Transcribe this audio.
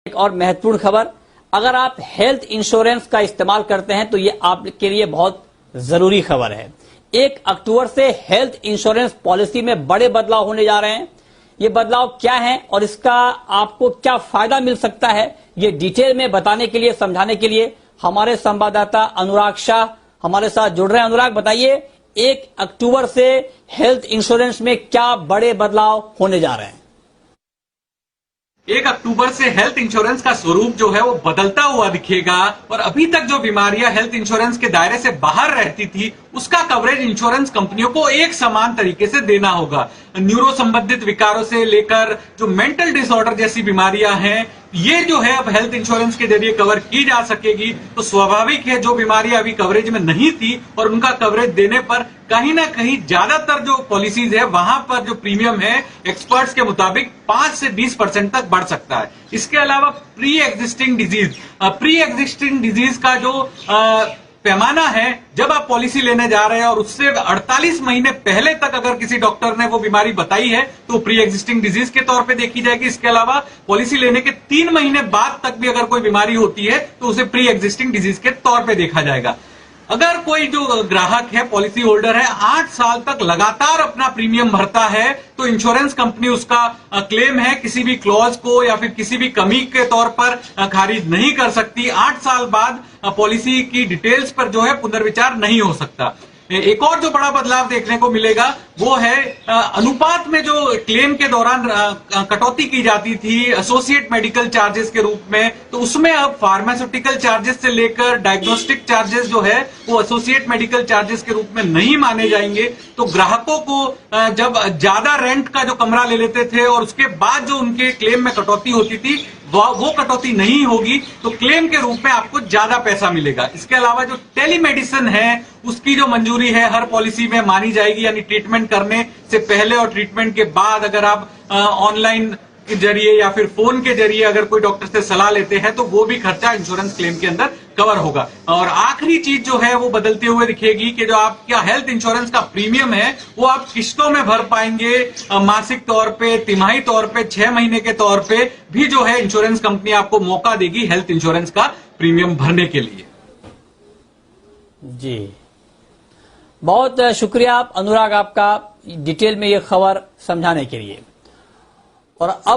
एक और महत्वपूर्ण खबर, अगर आप हेल्थ इंश्योरेंस का इस्तेमाल करते हैं तो ये आपके लिए बहुत जरूरी खबर है। 1 अक्टूबर से हेल्थ इंश्योरेंस पॉलिसी में बड़े बदलाव होने जा रहे हैं। ये बदलाव क्या है और इसका आपको क्या फायदा मिल सकता है, ये डिटेल में बताने के लिए, समझाने के लिए हमारे संवाददाता अनुराग शाह हमारे साथ जुड़ रहे हैं। अनुराग, बताइए 1 अक्टूबर से हेल्थ इंश्योरेंस में क्या बड़े बदलाव होने जा रहे हैं? 1 अक्टूबर से हेल्थ इंश्योरेंस का स्वरूप जो है वो बदलता हुआ दिखेगा और अभी तक जो बीमारियां हेल्थ इंश्योरेंस के दायरे से बाहर रहती थी उसका कवरेज इंश्योरेंस कंपनियों को एक समान तरीके से देना होगा। न्यूरो संबंधित विकारों से लेकर जो मेंटल डिसऑर्डर जैसी बीमारियां हैं, ये जो है अब हेल्थ इंश्योरेंस के जरिए कवर की जा सकेगी। तो स्वाभाविक है जो बीमारियां अभी कवरेज में नहीं थी और उनका कवरेज देने पर कहीं ना कहीं ज्यादातर जो पॉलिसीज है वहां पर जो प्रीमियम है एक्सपर्ट्स के मुताबिक 5 से 20% तक बढ़ सकता है। इसके अलावा प्री एग्जिस्टिंग डिजीज का जो पैमाना है, जब आप पॉलिसी लेने जा रहे हैं और उससे 48 महीने पहले तक अगर किसी डॉक्टर ने वो बीमारी बताई है तो प्री एग्जिस्टिंग डिजीज के तौर पे देखी जाएगी। इसके अलावा पॉलिसी लेने के 3 महीने बाद तक भी अगर कोई बीमारी होती है तो उसे प्री एग्जिस्टिंग डिजीज के तौर पे देखा जाएगा। अगर कोई जो ग्राहक है, पॉलिसी होल्डर है, 8 साल तक लगातार अपना प्रीमियम भरता है तो इंश्योरेंस कंपनी उसका क्लेम है किसी भी क्लॉज को या फिर किसी भी कमी के तौर पर खारिज नहीं कर सकती। 8 साल बाद पॉलिसी की डिटेल्स पर जो है पुनर्विचार नहीं हो सकता। एक और जो बड़ा बदलाव देखने को मिलेगा वो है अनुपात में जो क्लेम के दौरान कटौती की जाती थी एसोसिएट मेडिकल चार्जेस के रूप में, तो उसमें अब फार्मास्यूटिकल चार्जेस से लेकर डायग्नोस्टिक चार्जेस जो है वो एसोसिएट मेडिकल चार्जेस के रूप में नहीं माने जाएंगे। तो ग्राहकों को जब ज्यादा रेंट का जो कमरा ले लेते थे और उसके बाद जो उनके क्लेम में कटौती होती थी वो कटौती नहीं होगी, तो क्लेम के रूप में आपको ज्यादा पैसा मिलेगा। इसके अलावा जो टेलीमेडिसिन है उसकी जो मंजूरी है हर पॉलिसी में मानी जाएगी, यानी ट्रीटमेंट करने से पहले और ट्रीटमेंट के बाद अगर आप ऑनलाइन के जरिए या फिर फोन के जरिए अगर कोई डॉक्टर से सलाह लेते हैं तो वो भी खर्चा इंश्योरेंस क्लेम के अंदर कवर होगा। और आखिरी चीज जो है वो बदलते हुए दिखेगी कि जो आपका हेल्थ इंश्योरेंस का प्रीमियम है वो आप किस्तों में भर पाएंगे, मासिक तौर पे, तिमाही तौर पे, 6 महीने के तौर पे भी जो है इंश्योरेंस कंपनी आपको मौका देगी हेल्थ इंश्योरेंस का प्रीमियम भरने के लिए। जी, बहुत शुक्रिया अनुराग आपका डिटेल में ये खबर समझाने के लिए। और अब